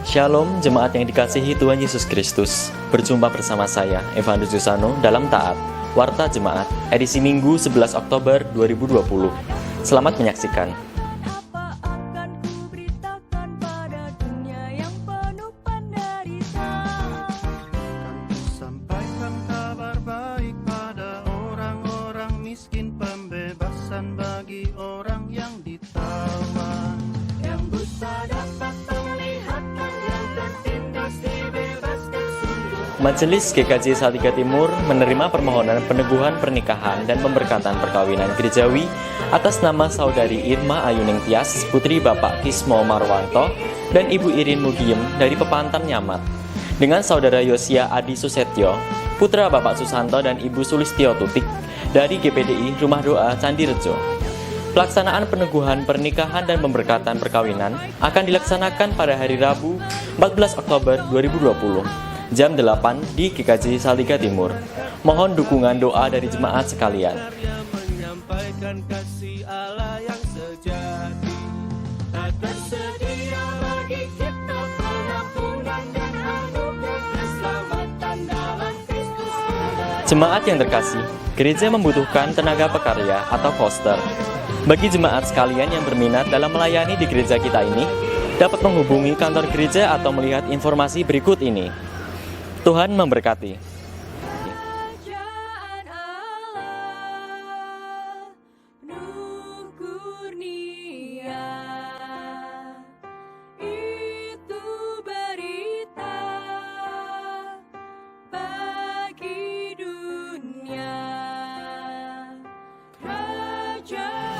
Shalom jemaat yang dikasihi Tuhan Yesus Kristus. Berjumpa bersama saya, Evanus Jusano, dalam Taat, Warta Jemaat, edisi Minggu 11 Oktober 2020. Selamat menyaksikan. Sampaikan kabar baik pada orang-orang miskin, pembebasan bagi orang yang ditawan, yang buta dapat penglihatan, yang tertindas dibebaskan sungguh. Majelis GKJ Salatiga Timur menerima permohonan peneguhan pernikahan dan pemberkatan perkawinan gerejawi atas nama Saudari Irma Ayuning Tias, putri Bapak Kismo Marwanto dan Ibu Irin Mugiem dari Pepantan Nyamat, dengan Saudara Yosia Adi Susetyo, putra Bapak Susanto dan Ibu Sulistyo Tutik dari GPDI Rumah Doa Candirejo. Pelaksanaan peneguhan pernikahan dan pemberkatan perkawinan akan dilaksanakan pada hari Rabu 14 Oktober 2020 jam 8 di GKJ Salatiga Timur. Mohon dukungan doa dari jemaat sekalian. Menyampaikan kasih Allah yang sejati, tak tersedia bagi kita pengampunan dan anugerah keselamatan dalam Kristus. Jemaat yang terkasih, gereja membutuhkan tenaga pekarya atau foster. Bagi jemaat sekalian yang berminat dalam melayani di gereja kita ini, dapat menghubungi kantor gereja atau melihat informasi berikut ini. Tuhan memberkati. Kerajaan Allah penuh kurnia, itu berita bagi dunia.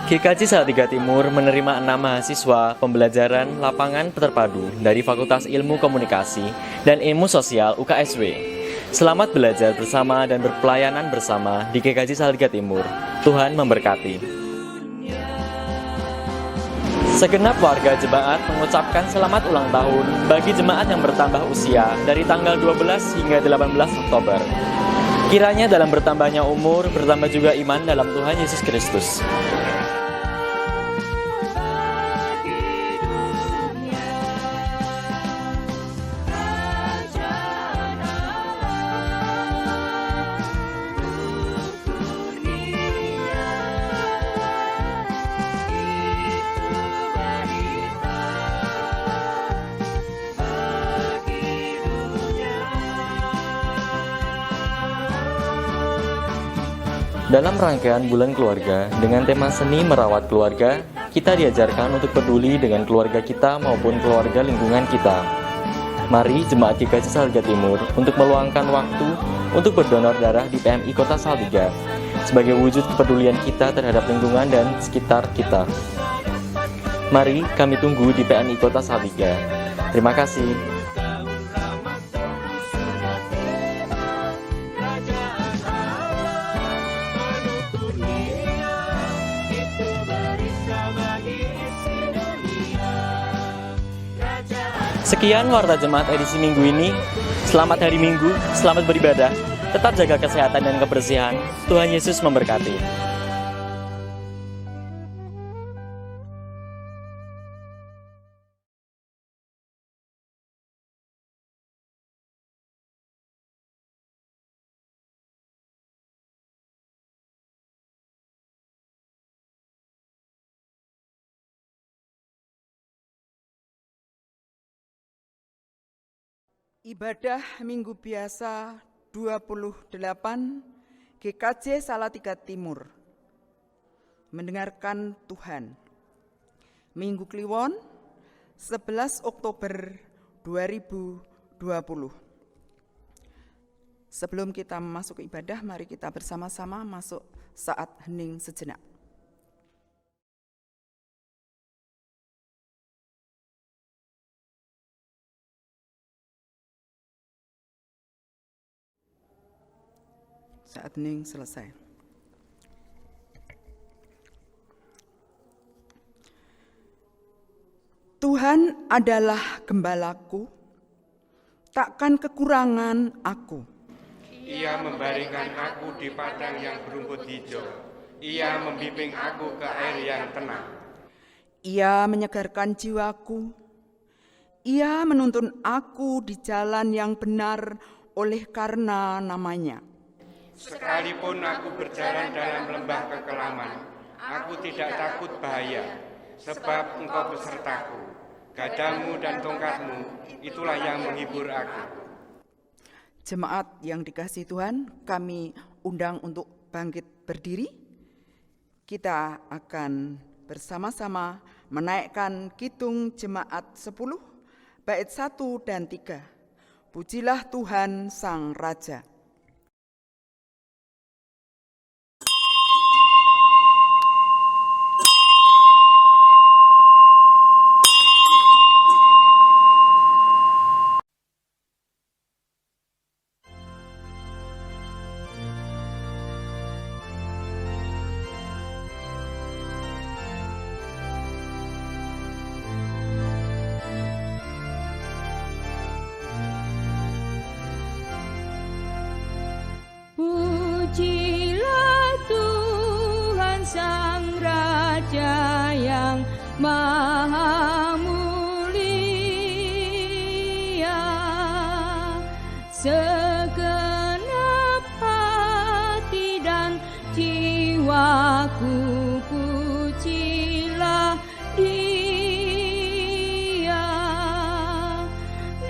GKJ Salatiga Timur menerima 6 mahasiswa pembelajaran lapangan terpadu dari Fakultas Ilmu Komunikasi dan Ilmu Sosial UKSW. Selamat belajar bersama dan berpelayanan bersama di GKJ Salatiga Timur. Tuhan memberkati. Segenap warga jemaat mengucapkan selamat ulang tahun bagi jemaat yang bertambah usia dari tanggal 12 hingga 18 Oktober. Kiranya dalam bertambahnya umur, bertambah juga iman dalam Tuhan Yesus Kristus. Dalam rangkaian Bulan Keluarga, dengan tema Seni Merawat Keluarga, kita diajarkan untuk peduli dengan keluarga kita maupun keluarga lingkungan kita. Mari Jemaat GKJ Salatiga Timur untuk meluangkan waktu untuk berdonor darah di PMI Kota Salatiga sebagai wujud kepedulian kita terhadap lingkungan dan sekitar kita. Mari kami tunggu di PMI Kota Salatiga. Terima kasih. Sekian Warta Jemaat edisi Minggu ini. Selamat hari Minggu, selamat beribadah. Tetap jaga kesehatan dan kebersihan. Tuhan Yesus memberkati. Ibadah Minggu Biasa 28 GKJ Salatiga Timur. Mendengarkan Tuhan. Minggu Kliwon 11 Oktober 2020. Sebelum kita masuk ke ibadah, mari kita bersama-sama masuk saat hening sejenak. Saat hening selesai. Tuhan adalah gembalaku, takkan kekurangan aku. Ia membaringkan aku di padang yang berumput hijau. Ia membimbing aku ke air yang tenang. Ia menyegarkan jiwaku. Ia menuntun aku di jalan yang benar oleh karena namanya. Sekalipun aku berjalan dalam lembah kekelaman, aku tidak takut bahaya, sebab Engkau besertaku. Gadamu dan tongkatmu, itulah yang menghibur aku. Jemaat yang dikasihi Tuhan, kami undang untuk bangkit berdiri. Kita akan bersama-sama menaikkan kidung jemaat 10, bait 1 dan 3. Pujilah Tuhan Sang Raja. Pujilah Tuhan Sang Raja yang Maha Mulia. Segenap hati dan jiwaku pujilah Dia.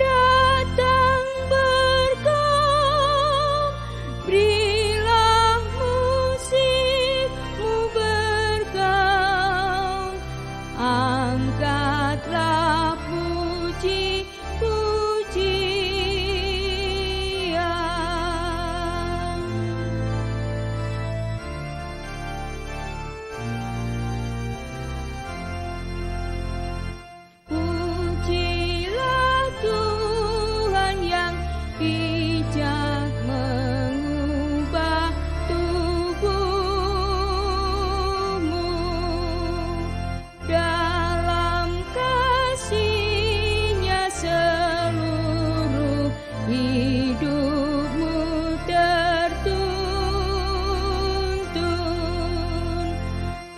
Datang bergaul, berilah musikmu bergaul, angkatlah puji-pujian. Pujilah Tuhan yang bijak mengubah tubuhmu. Dalam kasih-Nya seluruh hidupmu tertuntun.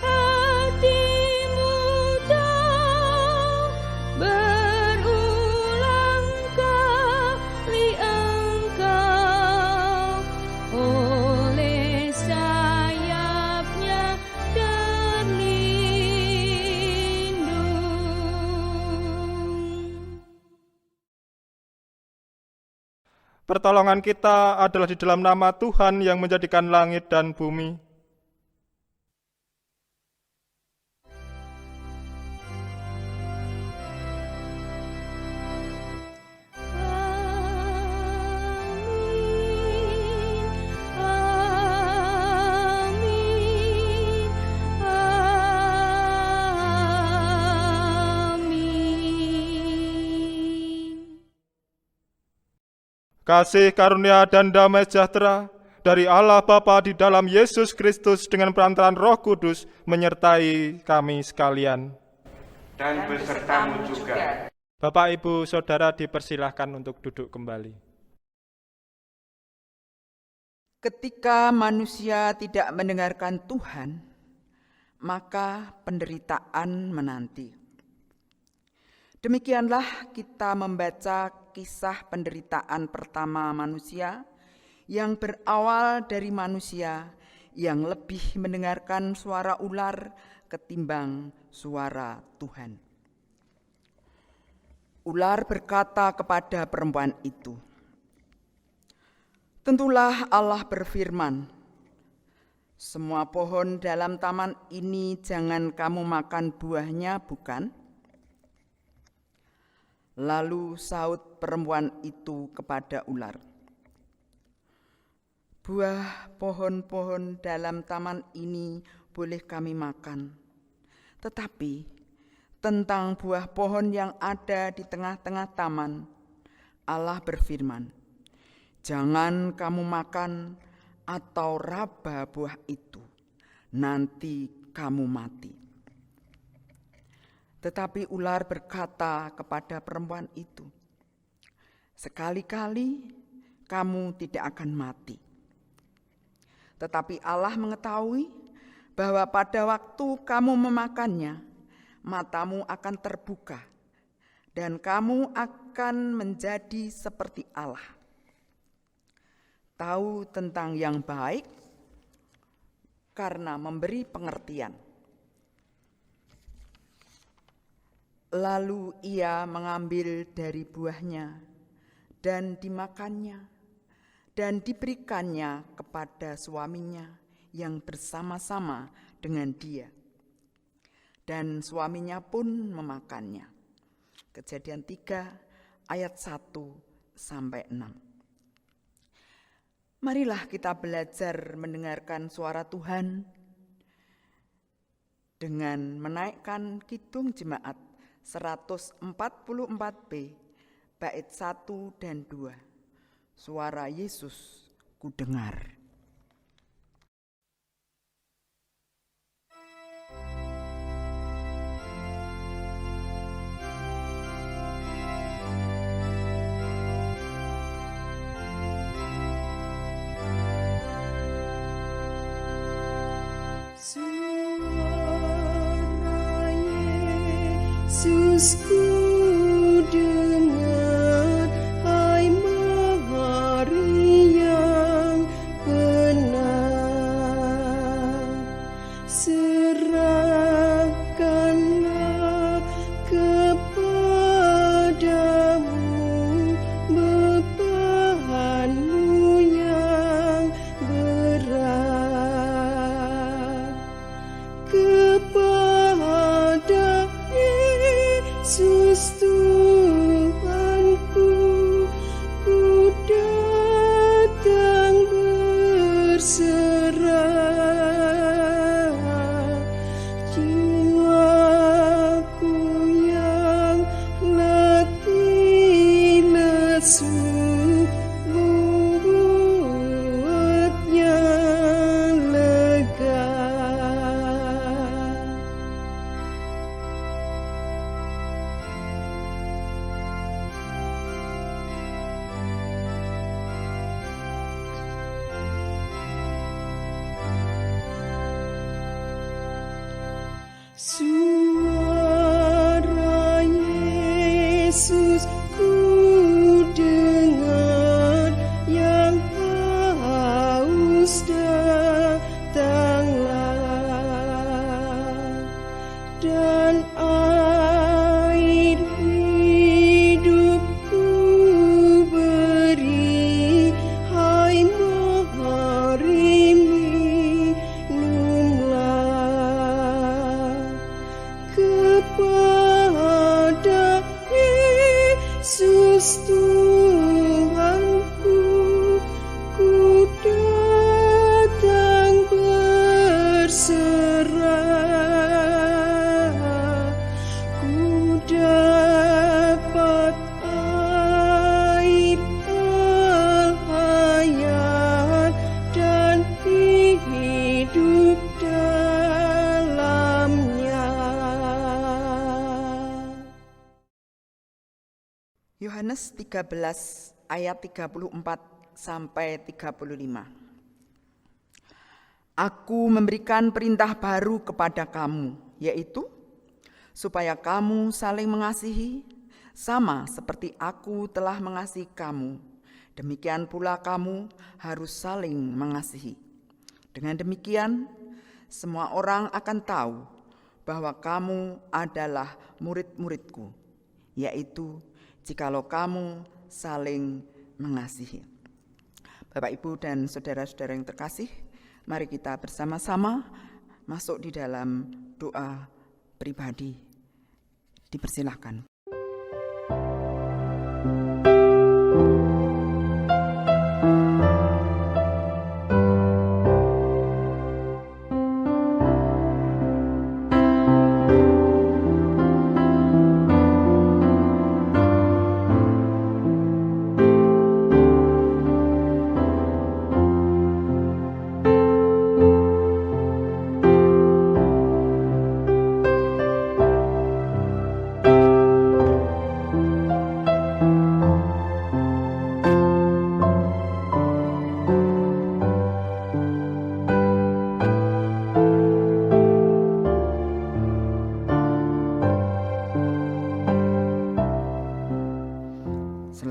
Hatimu tahu berulang kali engkau oleh sayap-Nya terlindung. Pertolongan kita adalah di dalam nama Tuhan yang menjadikan langit dan bumi. Kasih karunia dan damai sejahtera dari Allah Bapa di dalam Yesus Kristus dengan perantaraan Roh Kudus menyertai kami sekalian. Dan besertamu juga. Bapak, Ibu, Saudara dipersilahkan untuk duduk kembali. Ketika manusia tidak mendengarkan Tuhan, maka penderitaan menanti. Demikianlah kita membaca kisah penderitaan pertama manusia yang berawal dari manusia yang lebih mendengarkan suara ular ketimbang suara Tuhan. Ular berkata kepada perempuan itu, "Tentulah Allah berfirman, semua pohon dalam taman ini jangan kamu makan buahnya, bukan?" Lalu sahut perempuan itu kepada ular, "Buah pohon-pohon dalam taman ini boleh kami makan, tetapi tentang buah pohon yang ada di tengah-tengah taman, Allah berfirman, jangan kamu makan atau raba buah itu, nanti kamu mati." Tetapi ular berkata kepada perempuan itu, "Sekali-kali kamu tidak akan mati." Tetapi Allah mengetahui bahwa pada waktu kamu memakannya, matamu akan terbuka, dan kamu akan menjadi seperti Allah. Tahu tentang yang baik karena memberi pengertian. Lalu ia mengambil dari buahnya dan dimakannya dan diberikannya kepada suaminya yang bersama-sama dengan dia. Dan suaminya pun memakannya. Kejadian 3 ayat 1 sampai 6. Marilah kita belajar mendengarkan suara Tuhan dengan menaikkan Kidung Jemaat 144B bait 1 dan 2. Suara Yesus kudengar. Suara Yesus ku dengar, hai Mahari yang benar. Serahkanlah kepadamu bebanmu yang berat. Kepada Yesus Tuhanku, ku datang berserah. Jiwaku yang letih lesu, membuatnya lega. Suara Yesus ku dengar, yang haus datanglah, dan air hidupku beri, hai Mahari minumlah. Kepada Yesus Tuhanku, ku datang berserah. Ku dapat air hayat dan hidup dalamnya. Yohanes 13 ayat 34 sampai 35. Aku memberikan perintah baru kepada kamu, yaitu supaya kamu saling mengasihi, sama seperti aku telah mengasihi kamu. Demikian pula kamu harus saling mengasihi. Dengan demikian, semua orang akan tahu bahwa kamu adalah murid-muridku, yaitu jikalau kamu saling mengasihi. Bapak, Ibu, dan saudara-saudara yang terkasih, mari kita bersama-sama masuk di dalam doa pribadi. Dipersilahkan.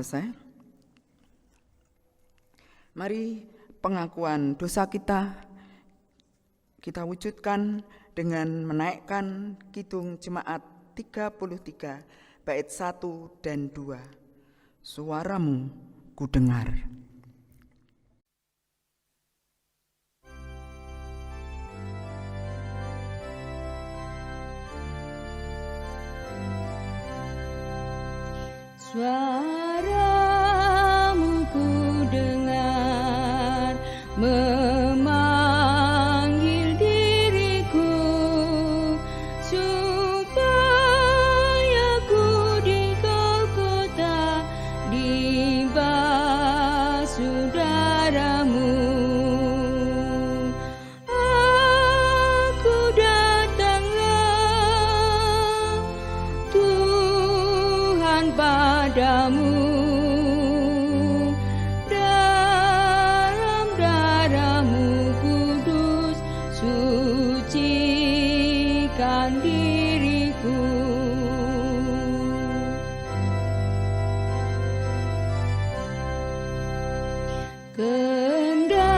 selesai. Mari pengakuan dosa kita wujudkan dengan menaikkan Kidung Jemaat 33 bait 1 dan 2. Suaramu ku dengar. Suaramu ku dengar memanggil diriku supaya ku di Golgota dibasuh darahmu. Aku datanglah Tuhan padamu, dalam darahmu kudus sucikan diriku. Kendati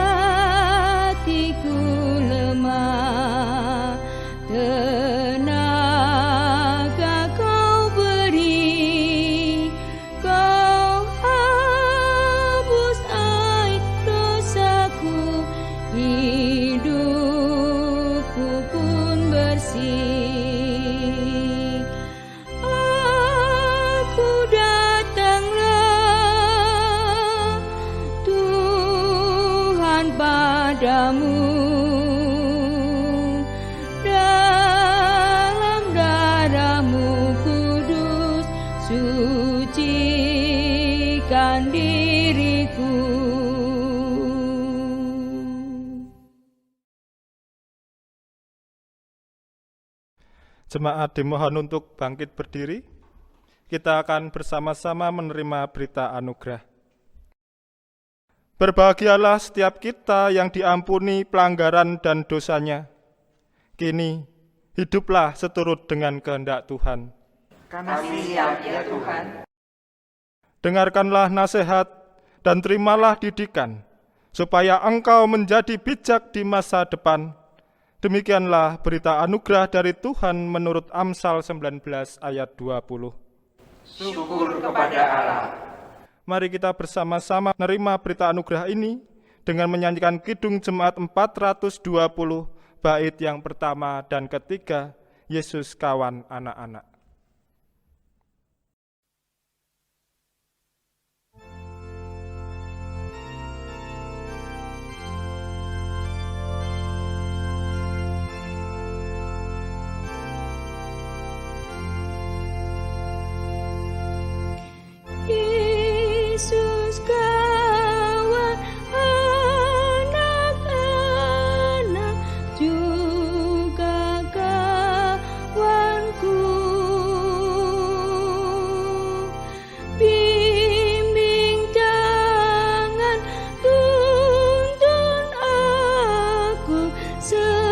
ku lemah, tenaga kau beri, kau hapus air dosaku, hidupku pun bersih. Aku datanglah Tuhan padamu, dalam darahmu kudus sucikan diriku. Jemaat dimohon untuk bangkit berdiri. Kita akan bersama-sama menerima berita anugerah. Berbahagialah setiap kita yang diampuni pelanggaran dan dosanya. Kini, hiduplah seturut dengan kehendak Tuhan. Kami siap ya Tuhan. Dengarkanlah nasihat dan terimalah didikan, supaya engkau menjadi bijak di masa depan. Demikianlah berita anugerah dari Tuhan menurut Amsal 19 ayat 20. Syukur kepada Allah. Mari kita bersama-sama menerima berita anugerah ini dengan menyanyikan Kidung Jemaat 420 bait yang pertama dan ketiga, Yesus kawan anak-anak. Yesus kawan anak-anak, juga kawanku. Bimbing jangan tuntun aku sertamu.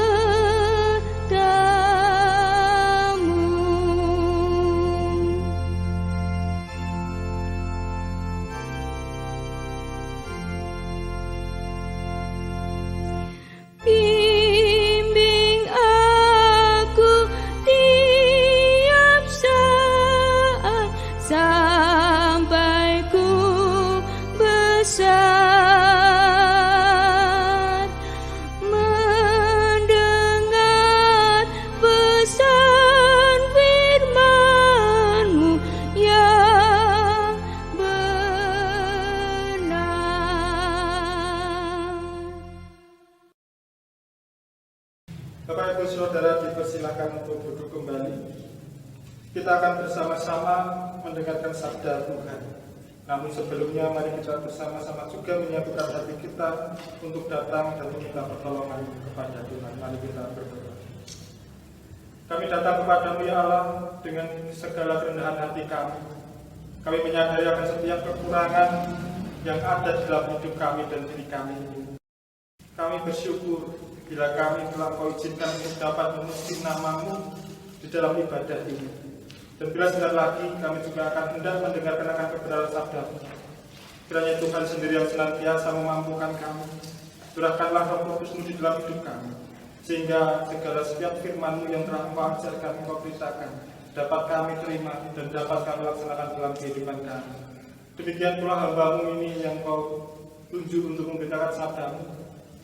Bimbing aku tiap saat sampai ku besar, mendengar pesan firman-Mu yang benar. Bapak Ibu Saudara dipersilakan untuk duduk kembali. Kita akan bersama-sama mendengarkan sabda Tuhan. Namun sebelumnya mari kita bersama-sama juga menyatukan hati kita untuk datang dan meminta pertolongan kepada Tuhan. Mari kita berdoa. Kami datang kepadamu ya Allah dengan segala kerendahan hati kami. Kami menyadari akan setiap kekurangan yang ada di dalam hidup kami dan diri kami ini. Kami bersyukur bila kami telah Kau izinkan untuk dapat memuji nama-Mu di dalam ibadah ini. Dan bila sebentar lagi kami juga akan hendak mendengarkan akan kebenaran sabda-Mu. Kiranya Tuhan sendiri yang senantiasa memampukan kami. Curahkanlah Roh Kudus-Mu di dalam hidup kami, sehingga segala setiap firman-Mu yang telah Engkau ajarkan, Engkau beritakan, dapat kami terima dan dapat kami laksanakan dalam kehidupan kami. Demikian pula hamba-Mu ini yang Kau tunjuk untuk memberitakan sabda-Mu.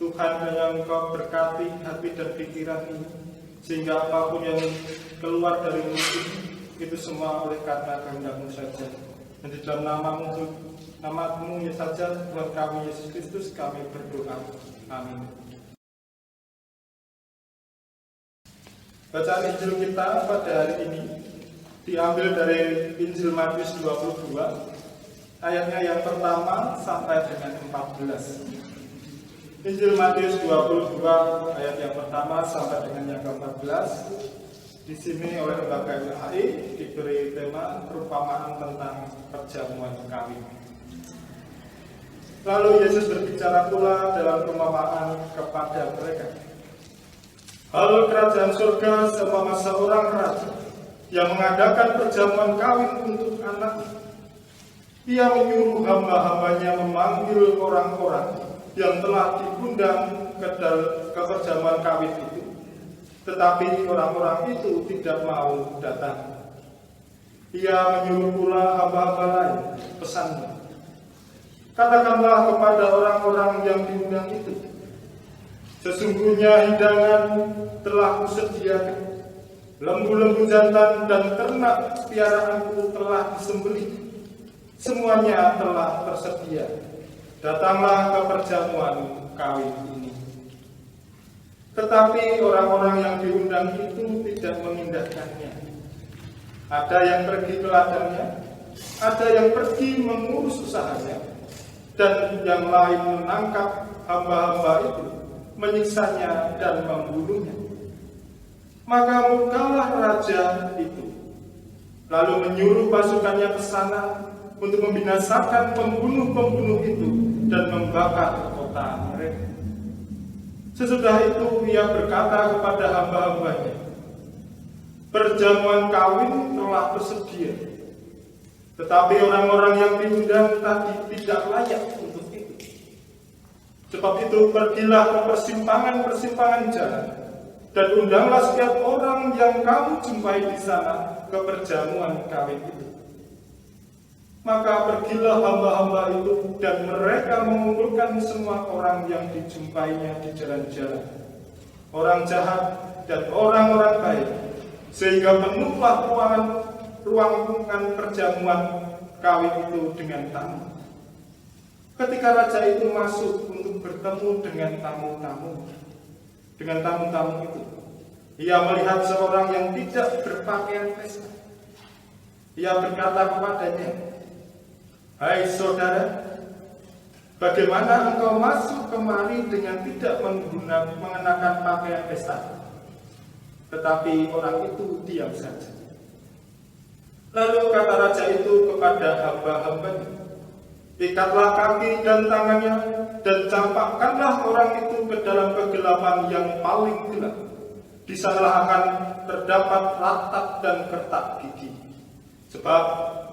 Tuhan, yang Engkau berkati hati dan pikiran ini, sehingga apapun yang keluar dari mulut itu semua oleh karena kehendak-Mu saja. Dan di dalam nama-Mu ya saja, Tuhan kami Yesus Kristus, kami berdoa. Amin. Bacaan Injil kita pada hari ini diambil dari Injil Matius 22, ayatnya yang pertama sampai dengan 14. Injil Matius 22 ayat yang pertama sampai dengan yang ke-14. Di sini oleh lembaga LHI diberi tema perumpamaan tentang perjamuan kawin. Lalu Yesus berbicara pula dalam perumpamaan kepada mereka. Hal kerajaan surga seumpama seorang raja yang mengadakan perjamuan kawin untuk anaknya. Ia menyuruh hamba-hambanya memanggil orang-orang yang telah diundang ke perjamuan kawin itu, tetapi orang-orang itu tidak mau datang. Ia menyuruh pula hamba-hamba lain, pesannya, katakanlah kepada orang-orang yang diundang itu, sesungguhnya hidangan telah kusediakan, lembu-lembu jantan dan ternak piaraanku telah disembelih, semuanya telah tersedia. Datanglah ke perjamuan kawin ini. Tetapi orang-orang yang diundang itu tidak mengindahkannya. Ada yang pergi ke ladangnya, ada yang pergi mengurus usahanya, dan yang lain menangkap hamba-hamba itu, menyiksanya dan membunuhnya. Maka murkalah raja itu, lalu menyuruh pasukannya ke sana untuk membinasakan pembunuh-pembunuh itu dan membakar kota mereka. Sesudah itu ia berkata kepada hamba-hambanya, perjamuan kawin telah tersedia, tetapi orang-orang yang diundang tadi tidak layak untuk itu. Sebab itu pergilah ke persimpangan-persimpangan jalan dan undanglah setiap orang yang kamu jumpai di sana ke perjamuan kawin itu. Maka pergilah hamba-hamba itu dan mereka mengumpulkan semua orang yang dijumpainya di jalan-jalan, orang jahat dan orang-orang baik, sehingga penuhlah ruangan perjamuan kawin itu dengan tamu. Ketika raja itu masuk untuk bertemu dengan tamu-tamu itu, ia melihat seorang yang tidak berpakaian pesta. Ia berkata kepadanya, hai saudara, bagaimana engkau masuk kemari dengan tidak mengenakan pakaian pesta? Tetapi orang itu diam saja. Lalu kata raja itu kepada hamba-hambanya, ikatlah kaki dan tangannya dan campakkanlah orang itu ke dalam kegelapan yang paling gelap. Di sanalah akan terdapat ratap dan kertak gigi. Sebab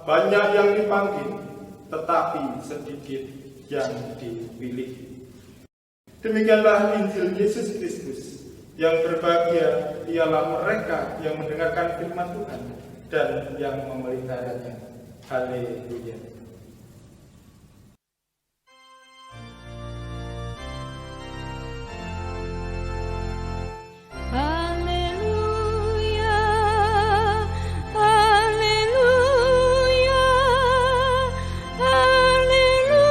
banyak yang dipanggil, tetapi sedikit yang dipilih. Demikianlah Injil Yesus Kristus. Yang berbahagia ialah mereka yang mendengarkan firman Tuhan dan yang memeliharanya. Haleluya. Haleluya, haleluya, haleluya.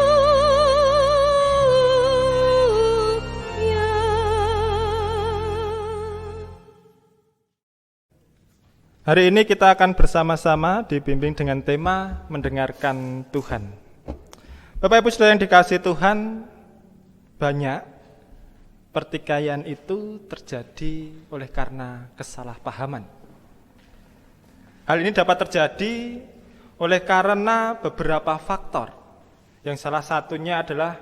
Hari ini kita akan bersama-sama dibimbing dengan tema mendengarkan Tuhan. Bapak Ibu Saudara yang dikasihi Tuhan, banyak pertikaian itu terjadi oleh karena kesalahpahaman. Hal ini dapat terjadi oleh karena beberapa faktor. Yang salah satunya adalah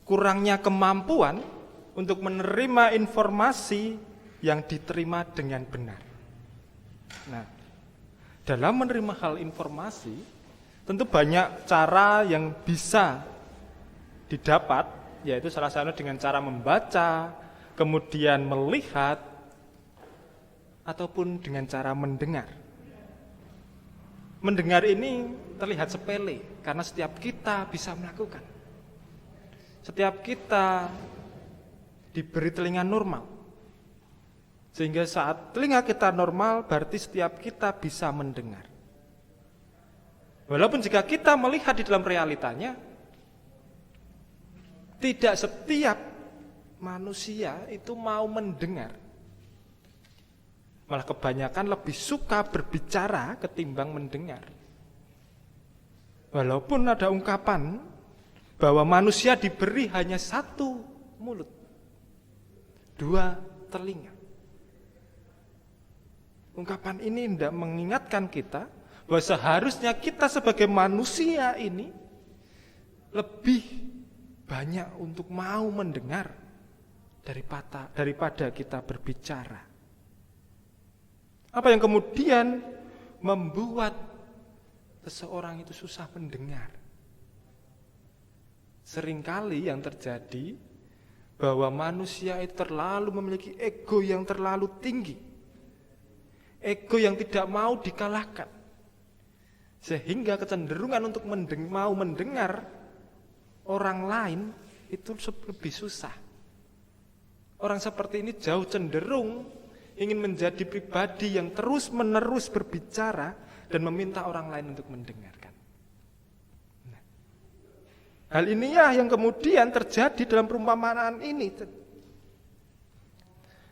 kurangnya kemampuan untuk menerima informasi yang diterima dengan benar. Nah, dalam menerima hal informasi, tentu banyak cara yang bisa didapat, yaitu salah satunya dengan cara membaca, kemudian melihat, ataupun dengan cara mendengar. Mendengar ini terlihat sepele, karena setiap kita bisa melakukan. Setiap kita diberi telinga normal. Sehingga saat telinga kita normal, berarti setiap kita bisa mendengar. Walaupun jika kita melihat di dalam realitanya, tidak setiap manusia itu mau mendengar. Malah kebanyakan lebih suka berbicara ketimbang mendengar. Walaupun ada ungkapan bahwa manusia diberi hanya satu mulut, dua telinga. Ungkapan ini tidak mengingatkan kita bahwa seharusnya kita sebagai manusia ini lebih banyak untuk mau mendengar daripada kita berbicara. Apa yang kemudian membuat seseorang itu susah mendengar? Seringkali yang terjadi bahwa manusia itu terlalu memiliki ego yang terlalu tinggi. Ego yang tidak mau dikalahkan. Sehingga kecenderungan untuk mau mendengar orang lain itu lebih susah. Orang seperti ini jauh cenderung ingin menjadi pribadi yang terus-menerus berbicara dan meminta orang lain untuk mendengarkan. Nah, hal inilah yang kemudian terjadi dalam perumpamaan ini.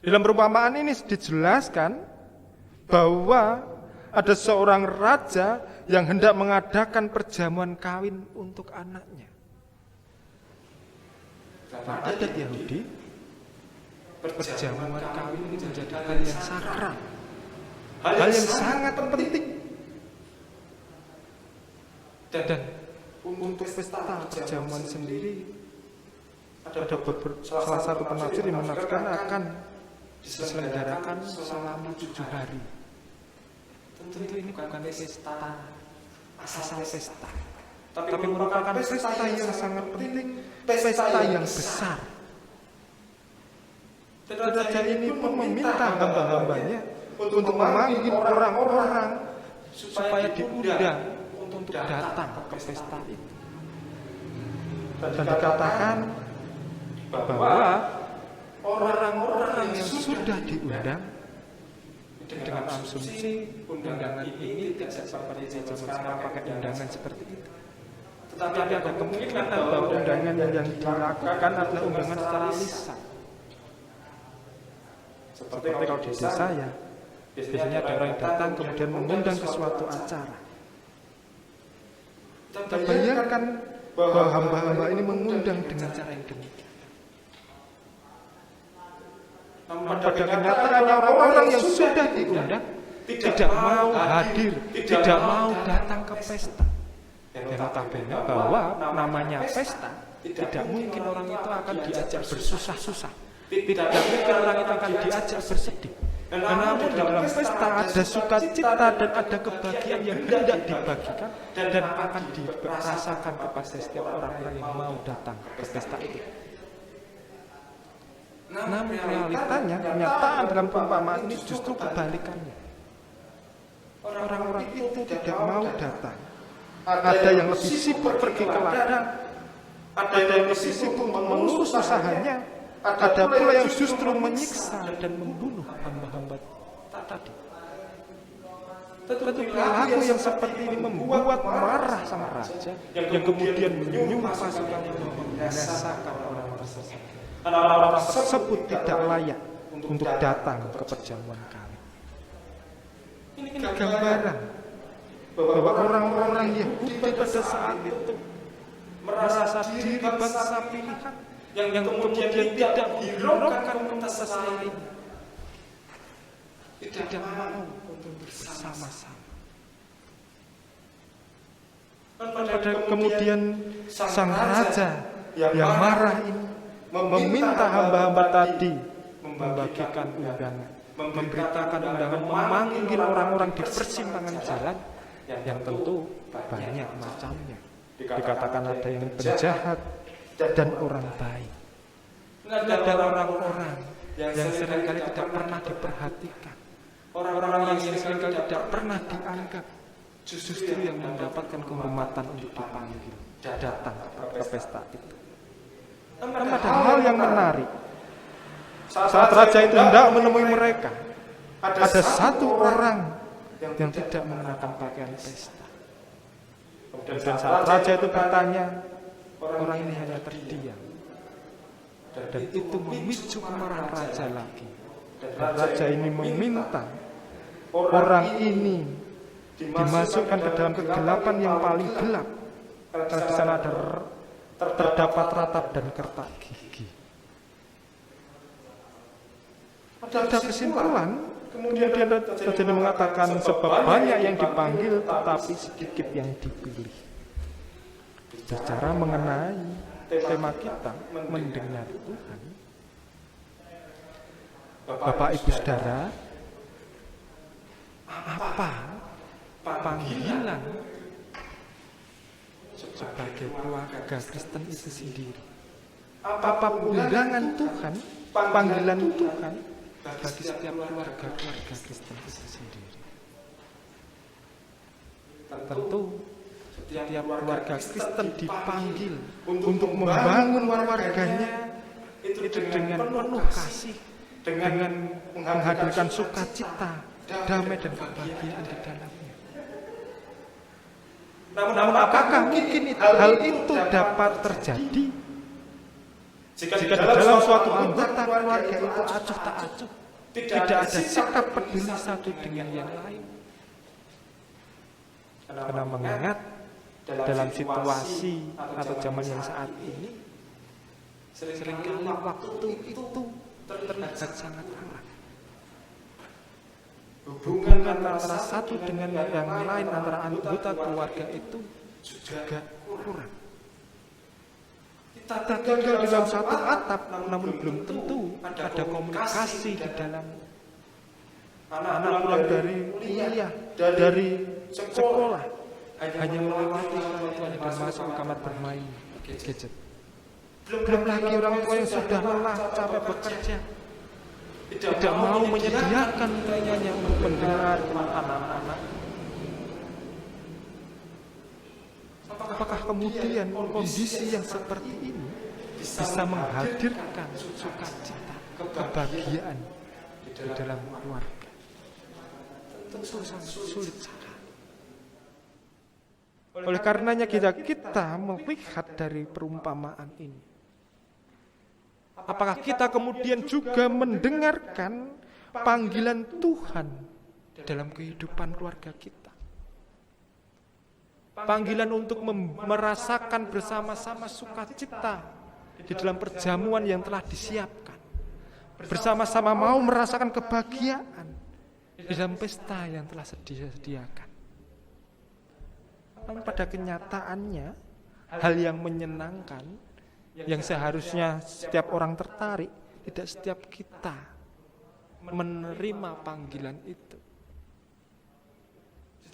Dalam perumpamaan ini dijelaskan bahwa ada seorang raja yang hendak mengadakan perjamuan kawin untuk anaknya. Karena adat Yahudi, perjamuan kawin itu menjadi hal yang sakral, hal yang sangat penting. Dan untuk pesta perjamuan sendiri, ada salah satu penafsir yang menafsirkan akan diselenggarakan selama 7 hari. Tentu ini bukan pesta asal pesta, tapi merupakan pesta yang sangat penting, pesta yang besar. Dan raja ini pun meminta hamba-hambanya untuk memanggil orang-orang supaya diundang untuk datang ke pesta itu. Dan dikatakan bahwa orang-orang yang sudah diundang, dengan asumsi undangan ini tidak seperti zaman sekarang pakai undangan seperti itu. Tetapi ada kemungkinan bahwa undangan yang dilakukan adalah undangan secara lisan. Seperti kalau di desa ya, biasanya ada orang yang datang kemudian mengundang ke suatu acara. Kita bayangkan bahwa hamba-hamba ini mengundang dengan cara yang demikian. Namun pada kenyataannya orang-orang yang sudah diundang tidak mau hadir, tidak mau datang ke pesta. Dan notabene bahwa namanya pesta, tidak mungkin orang itu akan diajak bersusah-susah. Tidak mungkin orang itu akan diajak bersedih. Namun di dalam pesta ada sukacita dan ada kebahagiaan yang hendak dibagikan dan akan dirasakan kepada setiap orang-orang yang mau datang ke pesta itu. Namun realitanya, kenyataan dalam perumpamaan ini justru kebalikannya. Orang-orang itu tidak mau datang. Ada yang lebih sibuk pergi ke ladang, ada yang lebih sibuk mengurus usahanya, ada pula yang justru menyiksa dan membunuh hamba-hamba tadi. Tentu perilaku yang seperti ini membuat marah sang raja, yang kemudian menyuruh pasukan membinasakan orang tersebut. Orang tersebut tidak layak untuk datang ke perjamuan kawin. Ini gambaran bahwa orang-orang Yahudi pada saat itu merasa diri bangsa pilihan yang kemudian tidak dihiraukan atas lainnya, tidak mau untuk bersama-sama. Pada kemudian sang raja yang marah ini meminta hamba-hamba tadi membagikan undangan memberitakan undangan, memanggil orang-orang di persimpangan jalan yang tentu banyak macamnya. Dikatakan ada yang penjahat dan orang baik. Ada orang-orang yang seringkali tidak pernah diperhatikan. Orang-orang yang seringkali tidak pernah dianggap, justru yang mendapatkan kehormatan untuk dipanggil datang ke pesta itu. Namun ada hal yang menarik. Saat raja itu hendak menemui mereka, ada satu orang yang tidak mengenakan pakaian pesta. Dan saat raja itu bertanya, orang ini hanya terdiam. Dan itu memicu kemarahan raja lagi. Dan raja ini meminta orang ini dimasukkan ke dalam kegelapan yang paling gelap. Karena di sana terdapat ratap dan kertak gigi. Ada kesimpulan, kemudian raja mengatakan sebab banyak yang dipanggil tetapi sedikit yang dipilih. Bicara mengenai tema kita, mendengar Tuhan. Bapak Ibu Saudara, apa panggilan sebagai keluarga Kristen itu sendiri? Apa undangan Tuhan, panggilan Tuhan bagi setiap keluarga Kristen itu sendiri? Tentu setiap keluarga Kristen dipanggil untuk membangun keluarganya itu dengan penuh kasih, dengan menghadirkan sukacita, damai dan kebahagiaan di dalamnya. Namun apakah mungkin hal itu dapat terjadi jika di dalam suatu anggota keluarga itu acuh tak acuh, tidak ada sikap peduli satu dengan yang lain? Karena mengingat dalam situasi atau zaman yang saat ini, seringkali waktu itu terlihat sangat kurang. Hubungan antara satu dengan yang lain, antara anggota keluarga itu juga kurang. Kita tinggal dalam satu atap, namun belum tentu ada komunikasi di dalam. Anak pulang dari kuliah, dari sekolah, hanya melewati orang tuanya dan masuk ke kamar bermain gadget. Belum lagi orang tua yang sudah lelah, capek bekerja, tidak mau menyediakan telinganya untuk mendengar anak-anak. Apakah kemudian kondisi yang seperti ini bisa menghadirkan sukacita, kebahagiaan di dalam keluarga? Tentu sangat sulit sekali. Oleh karenanya kita melihat dari perumpamaan ini. Apakah kita kemudian juga mendengarkan panggilan Tuhan dalam kehidupan keluarga kita? Panggilan untuk merasakan bersama-sama sukacita di dalam perjamuan yang telah disiapkan. Bersama-sama mau merasakan kebahagiaan di dalam pesta yang telah disediakan. Namun pada kenyataannya, hal yang menyenangkan, yang seharusnya setiap orang tertarik, tidak setiap kita menerima panggilan itu.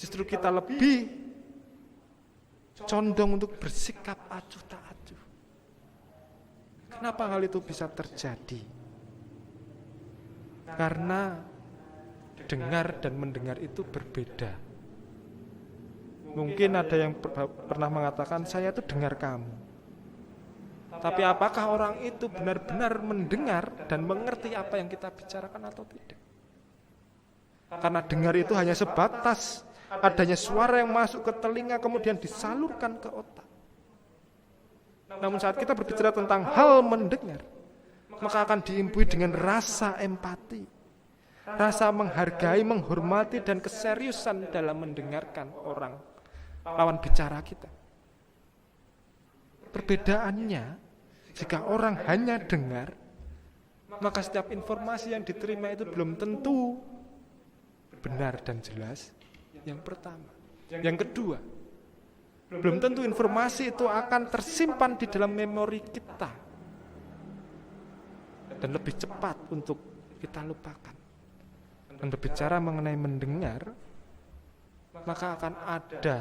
Justru kita lebih condong untuk bersikap acuh tak acuh. Kenapa hal itu bisa terjadi? Karena dengar dan mendengar itu berbeda. Mungkin ada yang pernah mengatakan, saya itu dengar kamu. Tapi apakah orang itu benar-benar mendengar dan mengerti apa yang kita bicarakan atau tidak? Karena dengar itu hanya sebatas adanya suara yang masuk ke telinga kemudian disalurkan ke otak. Namun saat kita berbicara tentang hal mendengar, maka akan diimbui dengan rasa empati, rasa menghargai, menghormati, dan keseriusan dalam mendengarkan orang lawan bicara kita. Perbedaannya, jika orang hanya dengar, maka setiap informasi yang diterima itu belum tentu benar dan jelas. Yang pertama. Yang kedua, belum tentu informasi itu akan tersimpan di dalam memori kita dan lebih cepat untuk kita lupakan. dan berbicara mengenai mendengar, maka akan ada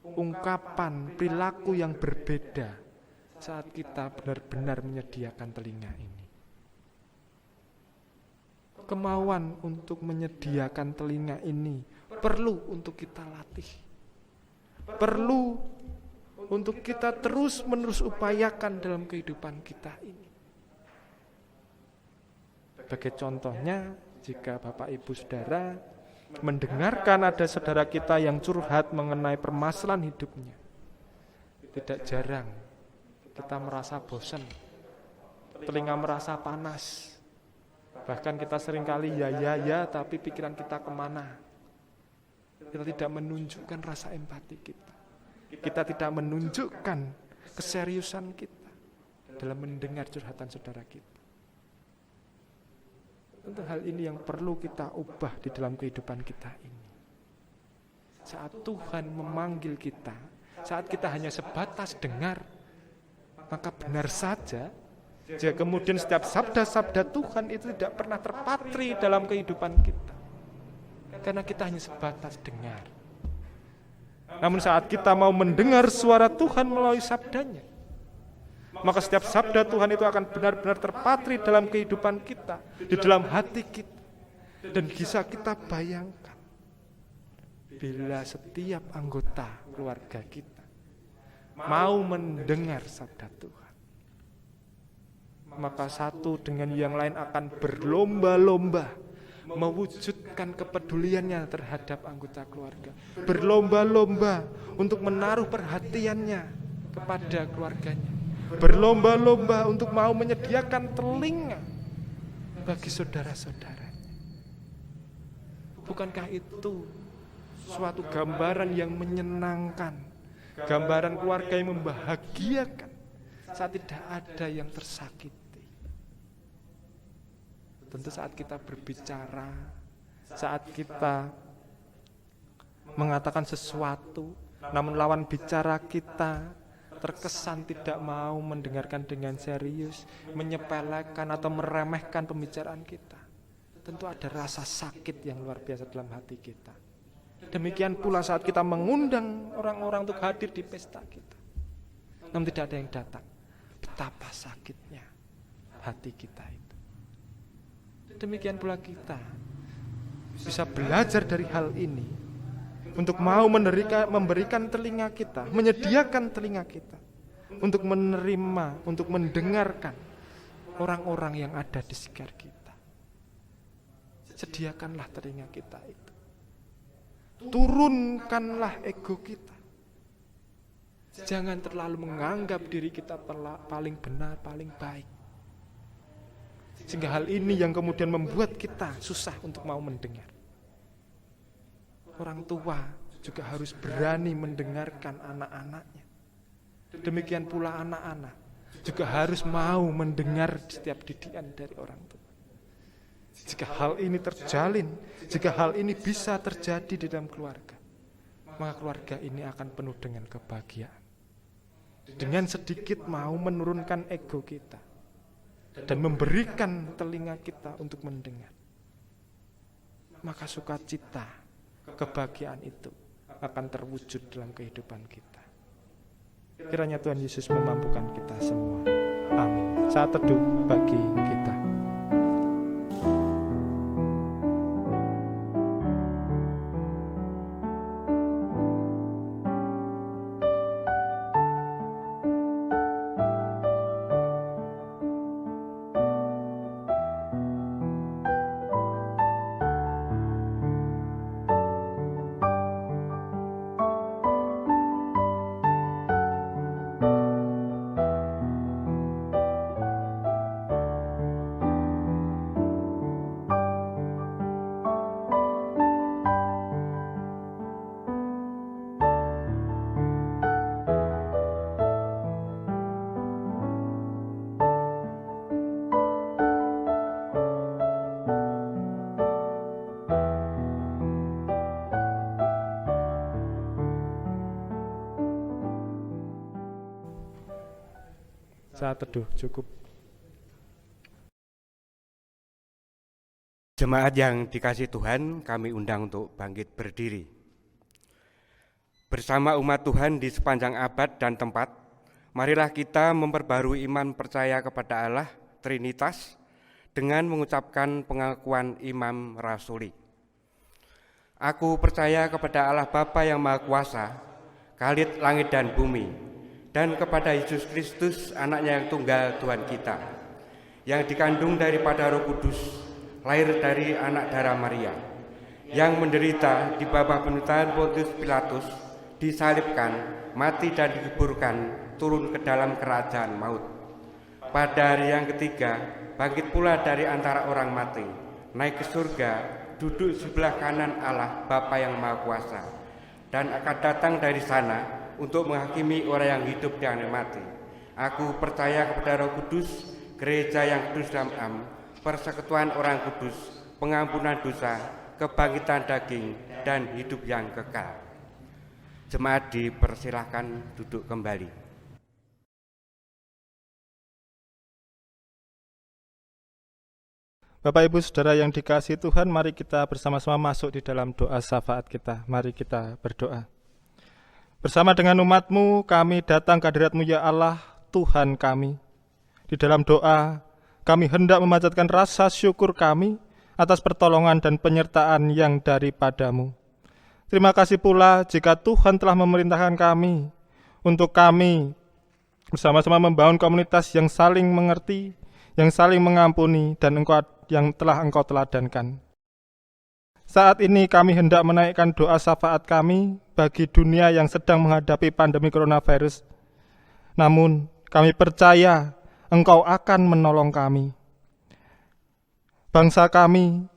ungkapan perilaku yang berbeda saat kita benar-benar menyediakan telinga ini. Kemauan untuk menyediakan telinga ini perlu untuk kita latih. Perlu untuk kita terus-menerus upayakan dalam kehidupan kita ini. Sebagai contohnya, jika Bapak Ibu Saudara mendengarkan ada saudara kita yang curhat mengenai permasalahan hidupnya, tidak jarang kita merasa bosan, telinga merasa panas. Bahkan kita seringkali ya, tapi pikiran kita kemana. Kita tidak menunjukkan rasa empati kita. Kita tidak menunjukkan keseriusan kita dalam mendengar curhatan saudara kita. Tentu hal ini yang perlu kita ubah di dalam kehidupan kita ini. Saat Tuhan memanggil kita, saat kita hanya sebatas dengar, maka benar saja jika kemudian setiap sabda-sabda Tuhan itu tidak pernah terpatri dalam kehidupan kita. Karena kita hanya sebatas dengar. Namun saat kita mau mendengar suara Tuhan melalui sabdanya, maka setiap sabda Tuhan itu akan benar-benar terpatri dalam kehidupan kita, di dalam hati kita. Dan bisa kita bayangkan, bila setiap anggota keluarga kita mau mendengar sabda Tuhan, maka satu dengan yang lain akan berlomba-lomba mewujudkan kepeduliannya terhadap anggota keluarga. Berlomba-lomba untuk menaruh perhatiannya kepada keluarganya. Berlomba-lomba untuk mau menyediakan telinga bagi saudara-saudaranya. Bukankah itu suatu gambaran yang menyenangkan, gambaran keluarga yang membahagiakan saat tidak ada yang tersakiti? Tentu saat kita berbicara, saat kita mengatakan sesuatu, namun lawan bicara kita terkesan tidak mau mendengarkan dengan serius, menyepelekan atau meremehkan pembicaraan kita, tentu ada rasa sakit yang luar biasa dalam hati kita. Demikian pula saat kita mengundang orang-orang untuk hadir di pesta kita, namun tidak ada yang datang, betapa sakitnya hati kita itu. Demikian pula kita bisa belajar dari hal ini untuk mau memberikan telinga kita, menyediakan telinga kita untuk menerima, untuk mendengarkan orang-orang yang ada di sekitar kita. Sediakanlah telinga kita itu. Turunkanlah ego kita. Jangan terlalu menganggap diri kita paling benar, paling baik. Sehingga hal ini yang kemudian membuat kita susah untuk mau mendengar. Orang tua juga harus berani mendengarkan anak-anaknya. Demikian pula anak-anak juga harus mau mendengar setiap didikan dari orang tua. Jika hal ini terjalin, jika hal ini bisa terjadi di dalam keluarga, maka keluarga ini akan penuh dengan kebahagiaan. Dengan sedikit mau menurunkan ego kita dan memberikan telinga kita untuk mendengar, maka sukacita, kebahagiaan itu akan terwujud dalam kehidupan kita. Kiranya Tuhan Yesus memampukan kita semua. Amin. Saat teduh bagi kita. Saat teduh cukup Jemaat yang dikasihi Tuhan, kami undang untuk bangkit berdiri. Bersama umat Tuhan di sepanjang abad dan tempat, marilah kita memperbarui iman percaya kepada Allah Trinitas dengan mengucapkan pengakuan Imam Rasuli. Aku percaya kepada Allah Bapa yang Maha Kuasa, Khalid langit dan bumi, dan kepada Yesus Kristus, anaknya yang tunggal Tuhan kita, yang dikandung daripada Roh Kudus, lahir dari anak darah Maria, yang menderita di bawah pemerintahan Pontius Pilatus, disalibkan, mati dan dikuburkan, turun ke dalam kerajaan maut. Pada hari yang ketiga, bangkit pula dari antara orang mati, naik ke surga, duduk sebelah kanan Allah Bapa yang Maha Kuasa, dan akan datang dari sana untuk menghakimi orang yang hidup dan yang mati. Aku percaya kepada Roh Kudus, gereja yang kudus dan am, persekutuan orang kudus, pengampunan dosa, kebangkitan daging, dan hidup yang kekal. Jemaat dipersilahkan duduk kembali. Bapak Ibu Saudara yang dikasihi Tuhan, mari kita bersama-sama masuk di dalam doa syafaat kita. Mari kita berdoa. Bersama dengan umat-Mu, kami datang ke hadirat-Mu ya Allah, Tuhan kami. Di dalam doa, kami hendak memanjatkan rasa syukur kami atas pertolongan dan penyertaan yang daripada-Mu. Terima kasih pula jika Tuhan telah memerintahkan kami untuk kami bersama-sama membangun komunitas yang saling mengerti, yang saling mengampuni, dan yang telah Engkau teladankan. Saat ini kami hendak menaikkan doa syafaat kami bagi dunia yang sedang menghadapi pandemi coronavirus. Namun kami percaya Engkau akan menolong kami. Bangsa kami,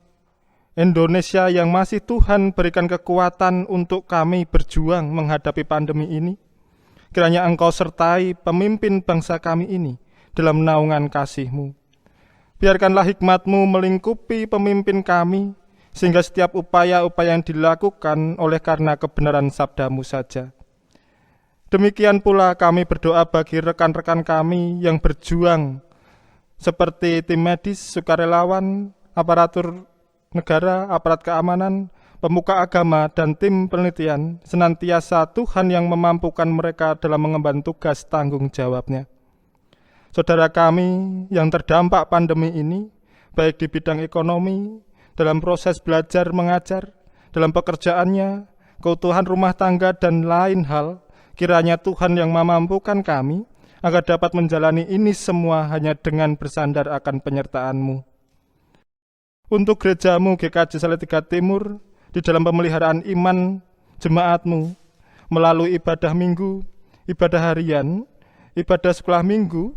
Indonesia yang masih Tuhan berikan kekuatan untuk kami berjuang menghadapi pandemi ini. Kiranya Engkau sertai pemimpin bangsa kami ini dalam naungan kasih-Mu. Biarkanlah hikmat-Mu melingkupi pemimpin kami, sehingga setiap upaya-upaya yang dilakukan oleh karena kebenaran sabda-Mu saja. Demikian pula kami berdoa bagi rekan-rekan kami yang berjuang, seperti tim medis, sukarelawan, aparatur negara, aparat keamanan, pemuka agama, dan tim penelitian, senantiasa Tuhan yang memampukan mereka dalam mengemban tugas tanggung jawabnya. Saudara kami yang terdampak pandemi ini, baik di bidang ekonomi, dalam proses belajar mengajar, dalam pekerjaannya, keutuhan rumah tangga, dan lain hal, kiranya Tuhan yang memampukan kami agar dapat menjalani ini semua hanya dengan bersandar akan penyertaan-Mu. Untuk gereja-Mu GKJ Salatiga Timur, di dalam pemeliharaan iman jemaat-Mu, melalui ibadah minggu, ibadah harian, ibadah sekolah minggu,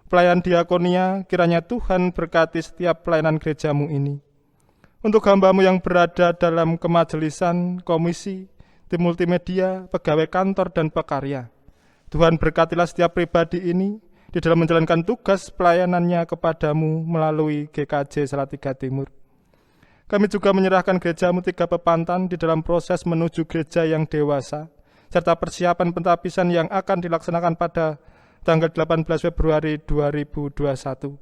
pelayan diakonia, kiranya Tuhan berkati setiap pelayanan gereja-Mu ini. Untuk hamba-Mu yang berada dalam kemajelisan, komisi, tim multimedia, pegawai kantor, dan pekarya, Tuhan berkatilah setiap pribadi ini di dalam menjalankan tugas pelayanannya kepada-Mu melalui GKJ Salatiga Timur. Kami juga menyerahkan gereja-Mu Tiga Pepantan di dalam proses menuju gereja yang dewasa, serta persiapan pentapisan yang akan dilaksanakan pada tanggal 18 Februari 2021.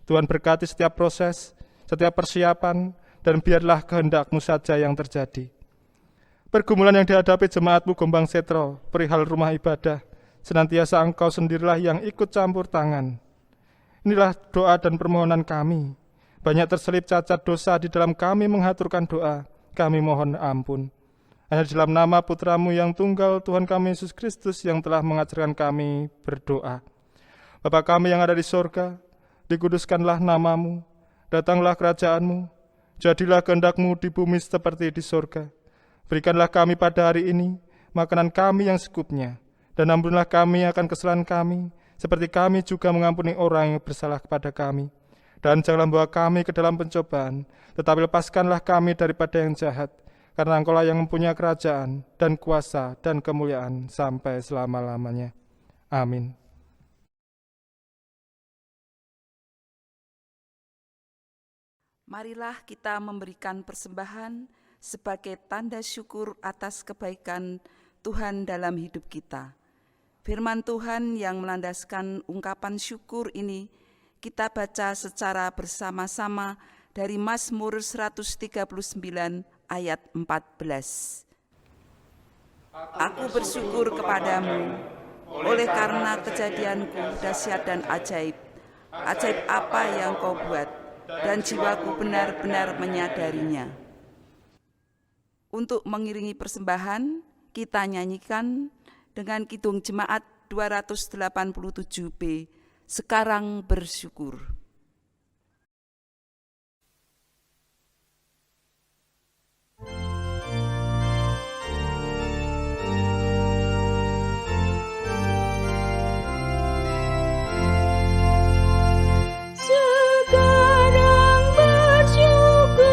Tuhan berkati setiap proses, setiap persiapan, dan biarlah kehendak-Mu saja yang terjadi. Pergumulan yang dihadapi jemaat-Mu Gombang Setro, perihal rumah ibadah, senantiasa Engkau sendirilah yang ikut campur tangan. Inilah doa dan permohonan kami. Banyak terselip cacat dosa di dalam kami mengaturkan doa, kami mohon ampun. Hanya di dalam nama Putra-Mu yang tunggal, Tuhan kami Yesus Kristus, yang telah mengajarkan kami berdoa. Bapa kami yang ada di sorga, dikuduskanlah nama-Mu, datanglah kerajaan-Mu, jadilah kehendak-Mu di bumi seperti di sorga. Berikanlah kami pada hari ini makanan kami yang secukupnya, dan ampunilah kami akan kesalahan kami, seperti kami juga mengampuni orang yang bersalah kepada kami. Dan janganlah membawa kami ke dalam pencobaan, tetapi lepaskanlah kami daripada yang jahat, karena Engkau-lah yang mempunyai kerajaan, dan kuasa, dan kemuliaan, sampai selama-lamanya. Amin. Marilah kita memberikan persembahan sebagai tanda syukur atas kebaikan Tuhan dalam hidup kita. Firman Tuhan yang melandaskan ungkapan syukur ini kita baca secara bersama-sama dari Mazmur 139 ayat 14. Aku bersyukur kepadamu oleh karena kejadianku dahsyat dan ajaib. Ajaib apa yang kau buat, dan jiwaku benar-benar menyadarinya. Untuk mengiringi persembahan, kita nyanyikan dengan Kidung Jemaat 287B, Sekarang Bersyukur. Sekarang bersyukur,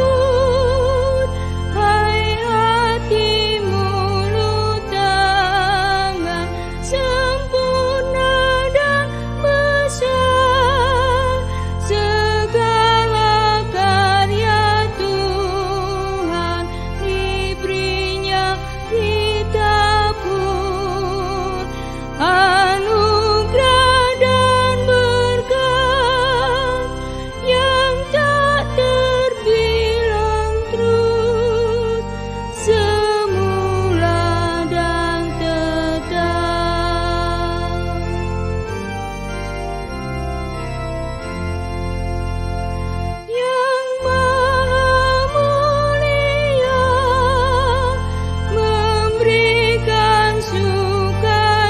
hai hati mulut tangan, sempurna dan besar segala karya Tuhan, diberinya kita pun anugerah dan berkat yang tak terbilang terus, semula dan tetap. Yang Maha Mulia memberikan sukacita,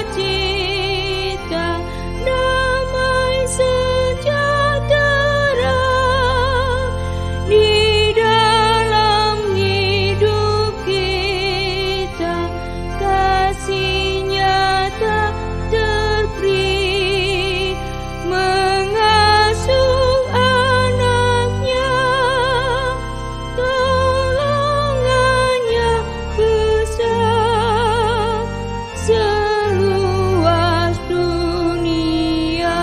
damai sejahtera di dalam hidup kita, kasih-Nya tak terperi, mengasuh anak-Nya, tolongannya besar seluas dunia.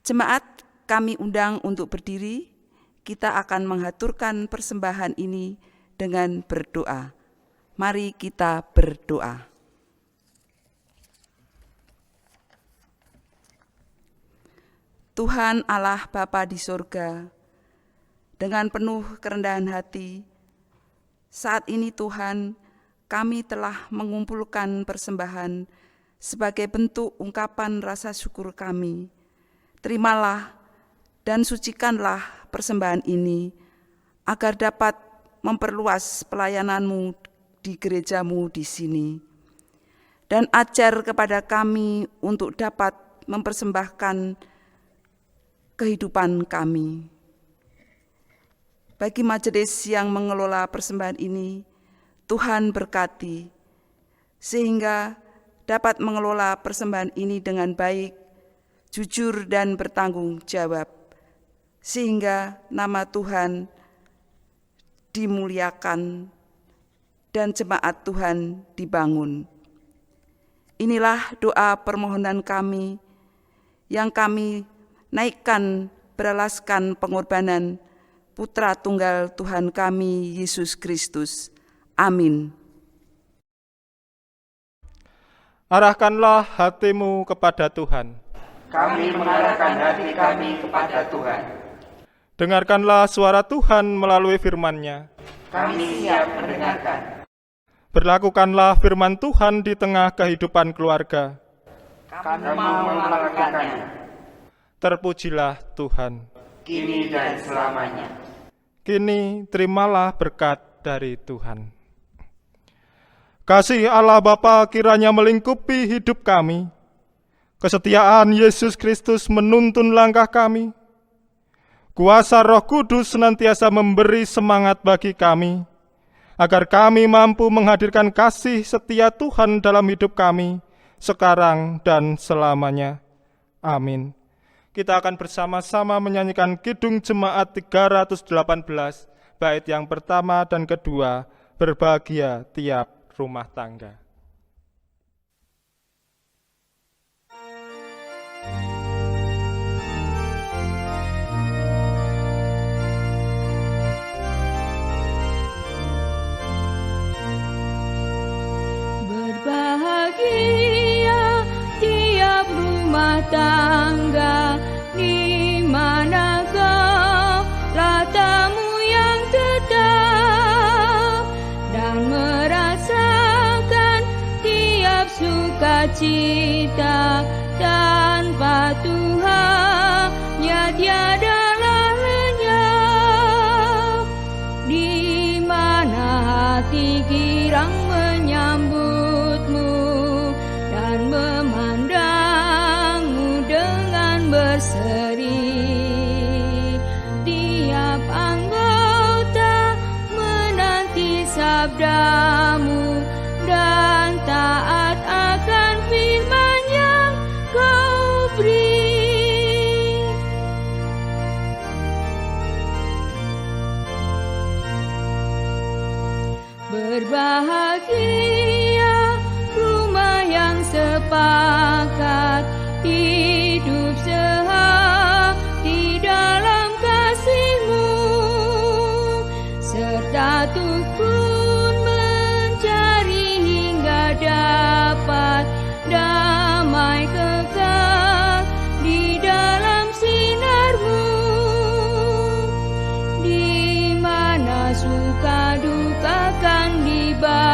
Jemaat, kami undang untuk berdiri. Kita akan menghaturkan persembahan ini dengan berdoa. Mari kita berdoa. Tuhan Allah Bapa di sorga, dengan penuh kerendahan hati, saat ini Tuhan, kami telah mengumpulkan persembahan sebagai bentuk ungkapan rasa syukur kami. Terimalah dan sucikanlah persembahan ini, agar dapat memperluas pelayanan-Mu di gereja-Mu di sini. Dan ajar kepada kami untuk dapat mempersembahkan kehidupan kami. Bagi majelis yang mengelola persembahan ini, Tuhan berkati, sehingga dapat mengelola persembahan ini dengan baik, jujur dan bertanggung jawab, sehingga nama Tuhan dimuliakan dan jemaat Tuhan dibangun. Inilah doa permohonan kami yang kami naikkan beralaskan pengorbanan Putra Tunggal Tuhan kami, Yesus Kristus. Amin. Arahkanlah hatimu kepada Tuhan. Kami mengarahkan hati kami kepada Tuhan. Dengarkanlah suara Tuhan melalui firman-Nya. Kami siap mendengarkan. Berlakukanlah firman Tuhan di tengah kehidupan keluarga. Kami mau melakukannya, Terpujilah Tuhan. kini dan selamanya. Kini terimalah berkat dari Tuhan. Kasih Allah Bapa kiranya melingkupi hidup kami. Kesetiaan Yesus Kristus menuntun langkah kami. Kuasa Roh Kudus senantiasa memberi semangat bagi kami, agar kami mampu menghadirkan kasih setia Tuhan dalam hidup kami, sekarang dan selamanya. Amin. Kita akan bersama-sama menyanyikan Kidung Jemaat 318, bait yang pertama dan kedua, Berbahagia Tiap Rumah Tangga. Berbahagia tiap tangga, di mana kau latamu yang tetap, dan merasakan tiap sukacita. Tanpa Tuhannya tiadalah lenyap, di mana hati girang menyambutmu dan memandangmu dengan berseri. Tiap anggota menanti sabdamu dan taat akan firman yang kau beri. Berbahagia rumah yang sepakat, hidup sehati dalam kasih-Mu, serta tekun mencari hingga dapat damai kekal di dalam sinar-Mu, di mana suka duka kan dibagi.